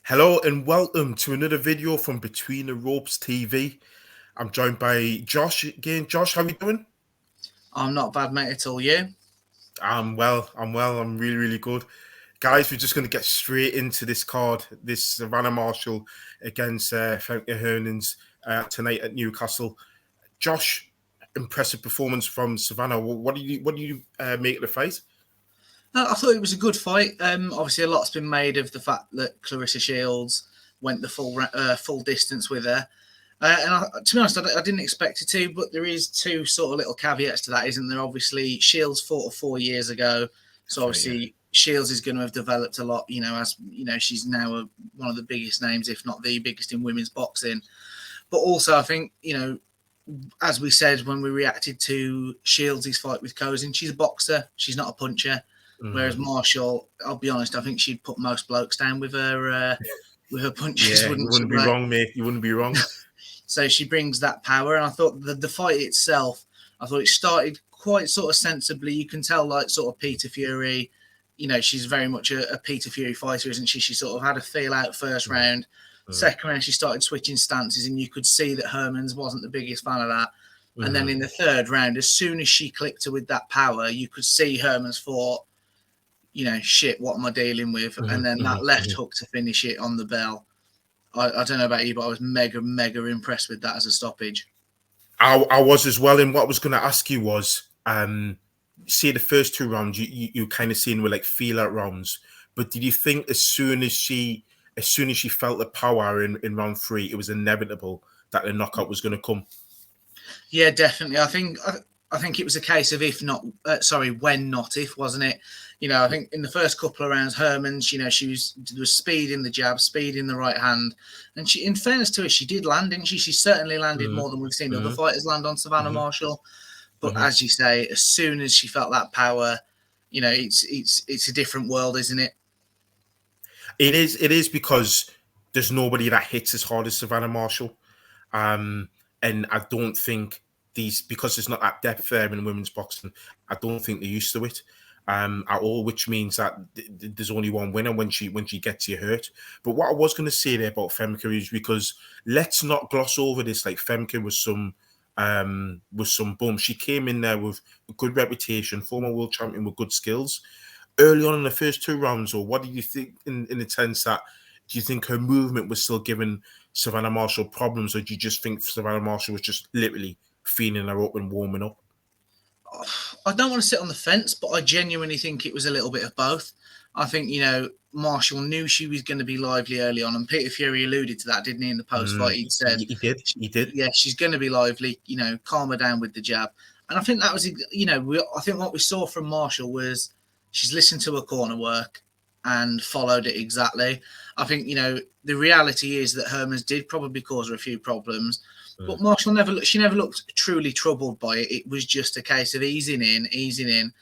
Hello and welcome to another video from Between the Ropes TV. I'm joined by Josh again. Josh, how are you doing? I'm not bad, mate, at all. You? I'm well. I'm really, really good. Guys, we're just going to get straight into this card. This Savannah Marshall against Frankie Hernans tonight at Newcastle. Josh, impressive performance from Savannah. What do you make of the fight? I thought it was a good fight. Obviously, a lot's been made of the fact that Claressa Shields went the full distance with her. To be honest, I didn't expect it to, but there is two sort of little caveats to that, isn't there? Obviously, Shields fought her 4 years ago, so obviously Shields is going to have developed a lot. As you know, she's now one of the biggest names, if not the biggest, in women's boxing. But also, I think as we said when we reacted to Shields' fight with Kozin, she's a boxer. She's not a puncher. Whereas Marshall, I'll be honest, I think she'd put most blokes down with her punches. Yeah, you wouldn't be wrong, mate. You wouldn't be wrong. So she brings that power, and I thought the fight itself, I thought it started quite sort of sensibly. You can tell, like, sort of Peter Fury, she's very much a Peter Fury fighter, isn't she? She sort of had a feel out first round. Second round, she started switching stances, and you could see that Herman's wasn't the biggest fan of that. And then in the third round, as soon as she clicked her with that power, you could see Herman's thought, shit, what am I dealing with? And then that left hook to finish it on the bell. I don't know about you, but I was mega, mega impressed with that as a stoppage. I was as well. And what I was going to ask you was, see, the first two rounds, you kind of seen were like feel out rounds. But did you think as soon as she felt the power in round three, it was inevitable that the knockout was going to come? Yeah, definitely. I think it was a case of when, not if, wasn't it? I think in the first couple of rounds, Herman's, there was speed in the jab, speed in the right hand. And she, in fairness to her, she did land, didn't she? She certainly landed more than we've seen other fighters land on Savannah Marshall. But as you say, as soon as she felt that power, it's a different world, isn't it? It is because there's nobody that hits as hard as Savannah Marshall. And I don't think because there's not that depth there in women's boxing, I don't think they're used to it at all, which means that there's only one winner when she gets you hurt. But what I was going to say there about Femke is, because let's not gloss over this, like Femke was some bum. She came in there with a good reputation, former world champion with good skills. Early on in the first two rounds, or what do you think in the sense that, do you think her movement was still giving Savannah Marshall problems, or do you just think Savannah Marshall was just literally feeling her up and warming up? I don't want to sit on the fence, but I genuinely think it was a little bit of both. I think, Marshall knew she was going to be lively early on, and Peter Fury alluded to that, didn't he, in the post-fight? He said, He did. Yeah, she's going to be lively, calm her down with the jab. And I think that was, I think what we saw from Marshall was she's listened to her corner work and followed it exactly. I think, the reality is that Herman's did probably cause her a few problems, but Marshall never looked truly troubled by it. It was just a case of easing in.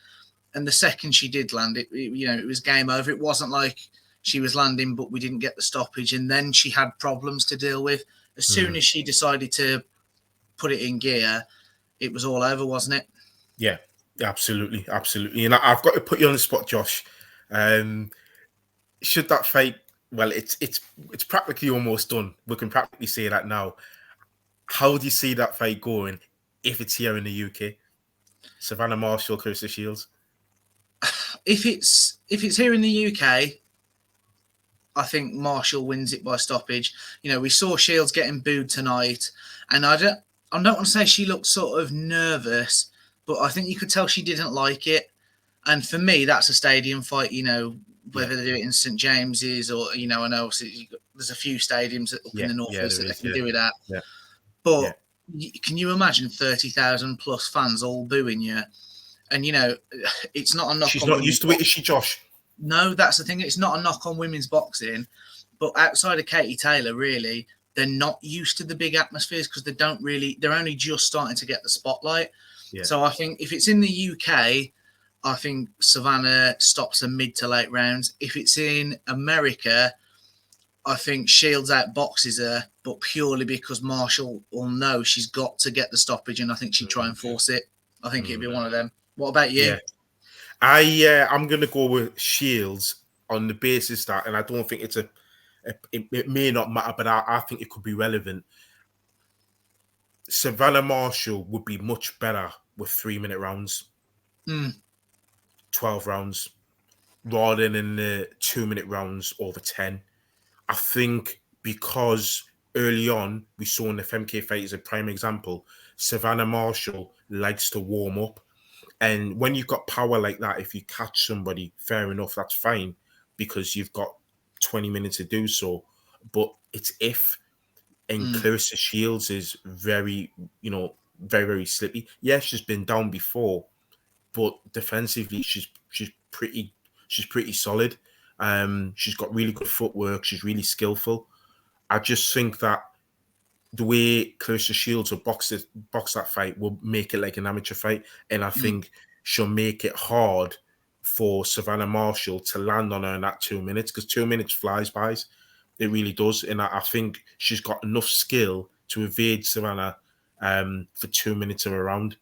And the second she did land, it was game over. It wasn't like she was landing, but we didn't get the stoppage. And then she had problems to deal with. As soon as she decided to put it in gear, it was all over, wasn't it? Yeah, absolutely. And I've got to put you on the spot, Josh. Should that fight? Well, it's practically almost done. We can practically say that now. How do you see that fight going if it's here in the UK? Savannah Marshall, Claressa Shields. If it's here in the UK, I think Marshall wins it by stoppage. We saw Shields getting booed tonight, and I don't want to say she looked sort of nervous, but I think you could tell she didn't like it. And for me, that's a stadium fight. Whether they do it in St James's or I know there's a few stadiums up in the northeast that they can do it at. Yeah. But can you imagine 30,000 plus fans all booing you? And it's not a knock. She's not used to it, is she, Josh? No, that's the thing. It's not a knock on women's boxing, but outside of Katie Taylor, really, they're not used to the big atmospheres because they're only just starting to get the spotlight. Yeah. So I think if it's in the UK, I think Savannah stops her mid to late rounds. If it's in America, I think Shields outboxes her, but purely because Marshall will know she's got to get the stoppage, and I think she'd try and force it. I think it'd be one of them. What about you? Yeah. I'm going to go with Shields on the basis that, and I don't think it's it may not matter, but I think it could be relevant. Savannah Marshall would be much better with 3-minute rounds, 12 rounds, rather than in the 2-minute rounds over 10. I think because early on, we saw in the FMK fight as a prime example, Savannah Marshall likes to warm up. And when you've got power like that, if you catch somebody, fair enough, that's fine, because you've got 20 minutes to do so. But it's if. And Claressa Shields is very, very, very slippy. Yeah, she's been down before, but defensively, she's pretty solid. She's got really good footwork. She's really skillful. I just think that the way Claressa Shields will box that fight will make it like an amateur fight, and I think she'll make it hard for Savannah Marshall to land on her in that 2 minutes, because 2 minutes flies by. It really does, and I think she's got enough skill to evade Savannah for 2 minutes of a round.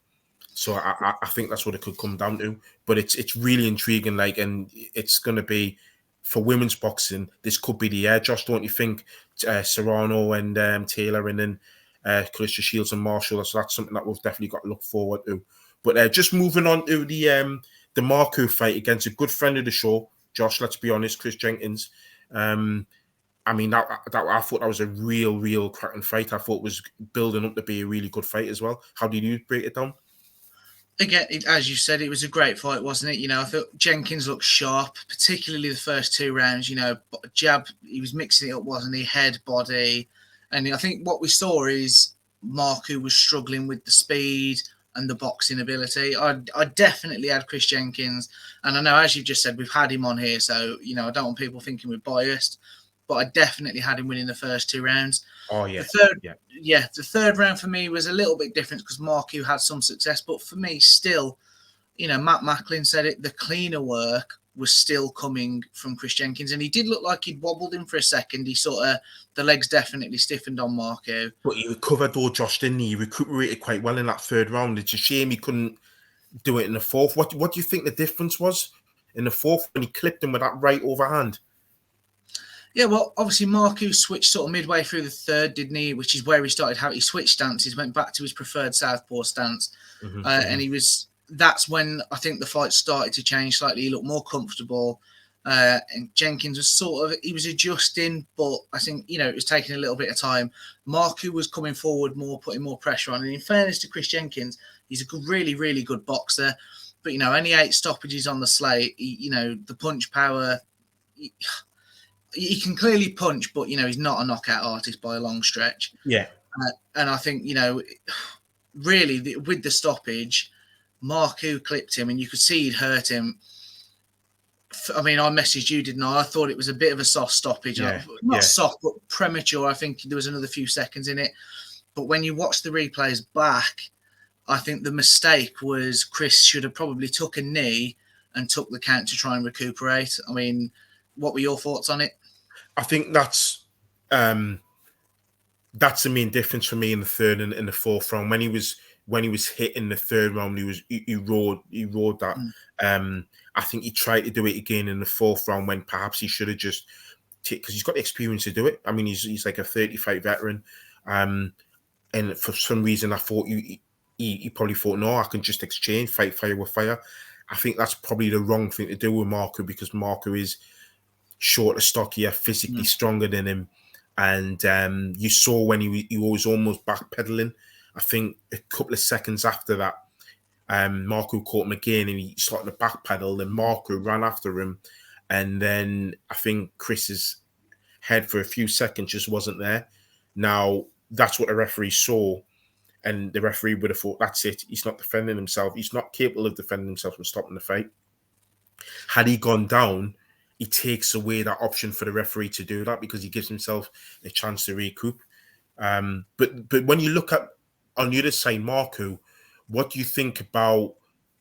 So I think that's what it could come down to. But it's really intriguing, and it's going to be, for women's boxing, this could be the year. Josh, don't you think? Serrano and Taylor, and then Claressa Shields and Marshall. So that's something that we've definitely got to look forward to. But just moving on to the Marku fight against a good friend of the show, Josh. Let's be honest, Chris Jenkins. I mean, that I thought that was a real cracking fight. I thought it was building up to be a really good fight as well. How did you break it down? Again, as you said, it was a great fight, wasn't it? I thought Jenkins looked sharp, particularly the first 2 rounds. Jab, he was mixing it up, wasn't he? Head, body. And I think what we saw is Marku was struggling with the speed and the boxing ability. I definitely had Chris Jenkins. And I know, as you've just said, we've had him on here. So, I don't want people thinking we're biased. But I definitely had him winning the first 2 rounds. Oh, yeah. The third round for me was a little bit different because Marku had some success. But for me, still, Matt Macklin said it, the cleaner work was still coming from Chris Jenkins. And he did look like he'd wobbled him for a second. He the legs definitely stiffened on Marku. But he recovered though, Josh, didn't he? He recuperated quite well in that third round. It's a shame he couldn't do it in the fourth. What do you think the difference was in the fourth when he clipped him with that right overhand? Yeah, well, obviously Marku switched sort of midway through the third, didn't he? Which is where he started how he switched stances, went back to his preferred southpaw stance. And that's when I think the fight started to change slightly. He looked more comfortable. And Jenkins was he was adjusting, but I think, it was taking a little bit of time. Marku was coming forward more, putting more pressure on. And in fairness to Chris Jenkins, he's a really, really good boxer. But, only 8 stoppages on the slate. The punch power... He can clearly punch, but, he's not a knockout artist by a long stretch. Yeah. And I think, really, with the stoppage, Marku clipped him and you could see he'd hurt him. I mean, I messaged you, didn't I? I thought it was a bit of a soft stoppage. Not soft, but premature. I think there was another few seconds in it. But when you watch the replays back, I think the mistake was Chris should have probably took a knee and took the count to try and recuperate. I mean, what were your thoughts on it? I think that's the main difference for me in the third and in the fourth round. When he was hit in the third round, he roared that. I think he tried to do it again in the fourth round when perhaps he should have just, because he's got the experience to do it. I mean, he's like a 30-fight veteran, and for some reason I thought he probably thought, no, I can just exchange fight fire with fire. I think that's probably the wrong thing to do with Marku, because Marku is shorter, stockier, physically stronger than him. And you saw when he was almost backpedaling. I think a couple of seconds after that, Marku caught him again and he started to backpedal, and Marku ran after him. And then I think Chris's head for a few seconds just wasn't there. Now, that's what the referee saw. And the referee would have thought, that's it. He's not defending himself. He's not capable of defending himself and stopping the fight. Had he gone down, he takes away that option for the referee to do that, because he gives himself a chance to recoup. But when you look at, on the other side, Marku, what do you think about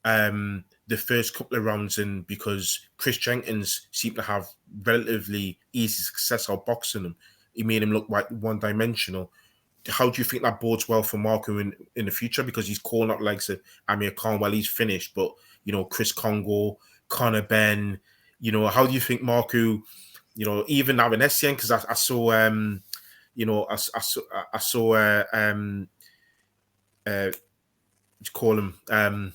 the first couple of rounds? And because Chris Jenkins seemed to have relatively easy success outboxing him, he made him look like one-dimensional. How do you think that bodes well for Marku in the future? Because he's calling up like Amir Khan while he's finished, but Chris Congo, Conor Ben. How do you think Marku you know, even now in SCN, because I saw, you know, I saw, what you call him,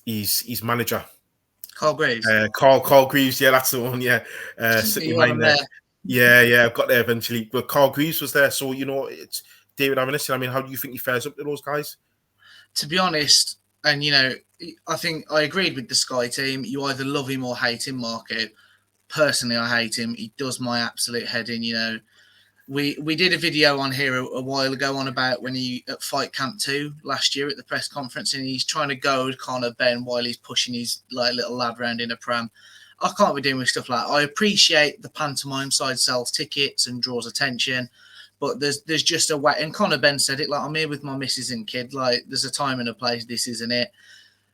his manager, Carl Graves. Carl Greaves. Yeah, that's the one. Yeah, City You want Mine him there. there? Yeah, I've got there eventually. But Carl Greaves was there, so you know, it's David Avanesian. I mean, how do you think he fares up to those guys? To be honest, and you know, I think I agreed with the Sky team. You either love him or hate him, Marku. Personally, I hate him. He does my absolute head in. You know, we did a video on here a while ago on about when he at Fight Camp 2 last year at the press conference, and he's trying to goad Conor Ben while he's pushing his like little lad around in a pram. I can't be doing with stuff like that. I appreciate the pantomime side sells tickets and draws attention, but there's just a way. And Conor Ben said it, like, I'm here with my missus and kid. Like, there's a time and a place. This isn't it.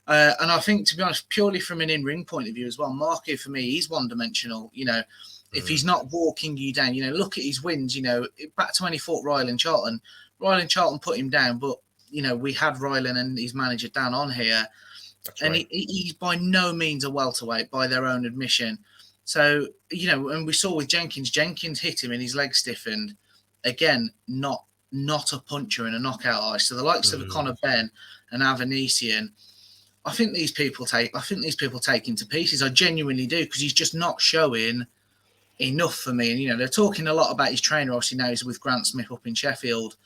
And I think, to be honest, purely from an in-ring point of view as well, Marku, for me, he's one-dimensional. You know, if he's not walking you down, you know, look at his wins. You know, back to when he fought Ryland Charlton. Ryland Charlton put him down, but, you know, we had Ryland and his manager Dan on here. That's and right. He's by no means a welterweight by their own admission. So, you know, and we saw with Jenkins hit him and his leg stiffened. Again, not a puncher and a knockout artist. So the likes of Conor Ben and Avanesian, I think these people take him to pieces. I genuinely do, because he's just not showing enough for me. And, you know, they're talking a lot about his trainer. Obviously now he's with Grant Smith up in Sheffield.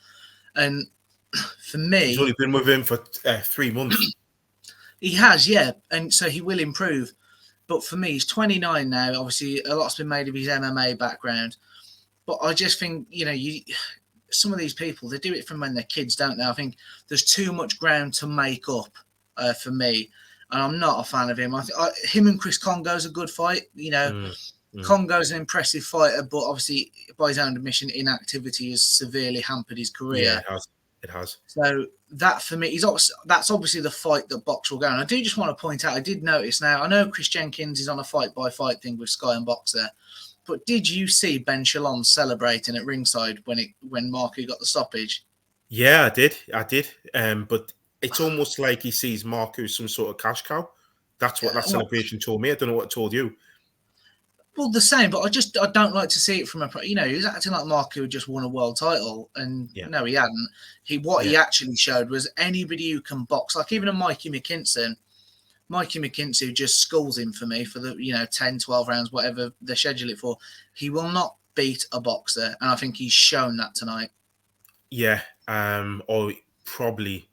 And for me... He's only been with him for 3 months. He has, yeah. And so he will improve. But for me, he's 29 now. Obviously, a lot's been made of his MMA background. But I just think, you know, some of these people, they do it from when they're kids, don't they? I think there's too much ground to make up for me. And I'm not a fan of him. Him and Chris Kongo's a good fight. You know, Kongo's an impressive fighter, but obviously, by his own admission, inactivity has severely hampered his career. Yeah, it has. So that, for me, that's obviously the fight that Box will go. And I do just want to point out, I did notice now, I know Chris Jenkins is on a fight-by-fight thing with Sky and Boxer, but did you see Ben Shalom celebrating at ringside when Marku got the stoppage? Yeah, I did. But it's almost like he sees Marku as some sort of cash cow. That's what that celebration told me. I don't know what it told you. Well, the same, but I don't like to see it from he was acting like Marku had just won a world title, and no, he hadn't. He actually showed was anybody who can box, like even a Mikey McKinson just schools him for me for the 10, 12 rounds, whatever they schedule it for. He will not beat a boxer, and I think he's shown that tonight. Yeah, or probably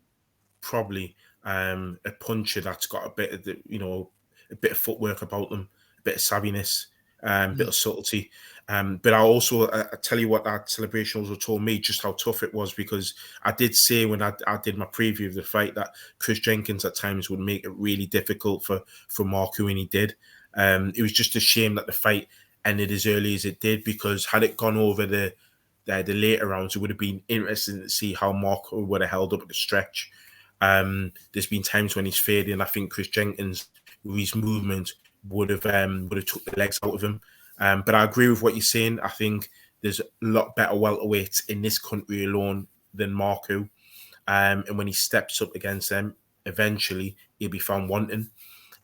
a puncher that's got a bit of a bit of footwork about them, a bit of savviness. Bit of subtlety, but I tell you what, that celebration also told me just how tough it was, because I did say when I did my preview of the fight that Chris Jenkins at times would make it really difficult for Marku, and he did. It was just a shame that the fight ended as early as it did, because had it gone over the later rounds, it would have been interesting to see how Marku would have held up at the stretch. There's been times when he's faded, and I think Chris Jenkins, with his movement, would have took the legs out of him. But I agree with what you're saying. I think there's a lot better welterweights in this country alone than Marku. And when he steps up against them, eventually he'll be found wanting.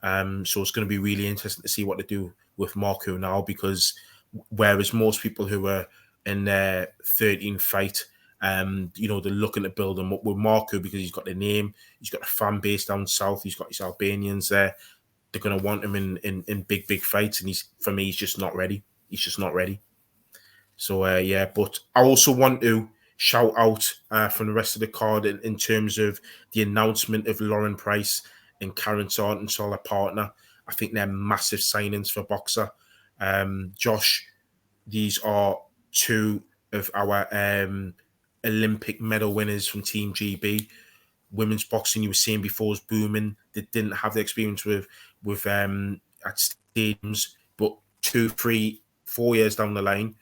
So it's going to be really interesting to see what they do with Marku now, because whereas most people who are in their 13th fight, they're looking to build him up with Marku, because he's got the name, he's got a fan base down south, he's got his Albanians there. They're going to want him in big fights, and he's just not ready. He's just not ready. So, but I also want to shout out from the rest of the card in terms of the announcement of Lauren Price and Karen Sartensol, a partner. I think they're massive signings for Boxer. Josh, these are two of our Olympic medal winners from Team GB. Women's boxing, you were saying before, was booming. They didn't have the experience with at stadiums, but 2, 3, 4 years down the line,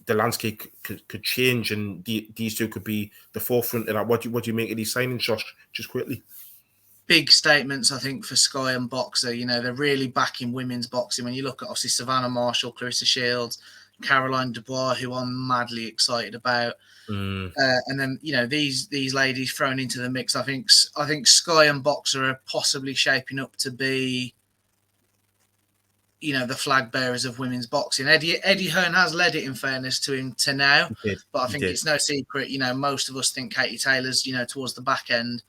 the landscape could change, and these two could be the forefront of that. What do you make of these signings, Josh? Just quickly. Big statements, I think, for Sky and Boxer. They're really backing women's boxing. When you look at, obviously, Savannah Marshall, Claressa Shields, Caroline Dubois, who I'm madly excited about. And then these ladies thrown into the mix. I think Sky and Boxer are possibly shaping up to be you know, the flag bearers of women's boxing. Eddie Hearn has led it, in fairness to him, to now. He did. But I He think did. it's no secret, you know, most of us think Katie Taylor's, you know, towards the back end.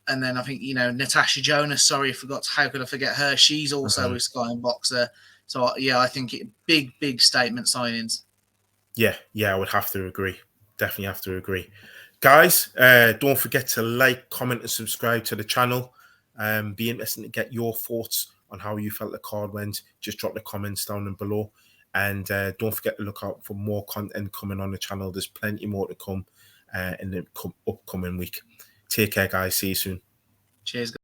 And then I think, you know, Natasha Jonas, how could I forget her? She's also with Sky and Boxer. So, yeah, I think big statement signings. Yeah, I would have to agree. Definitely have to agree. Guys, don't forget to like, comment, and subscribe to the channel. Be interesting to get your thoughts on how you felt the card went. Just drop the comments down and below. And don't forget to look out for more content coming on the channel. There's plenty more to come in the upcoming week. Take care, guys. See you soon. Cheers.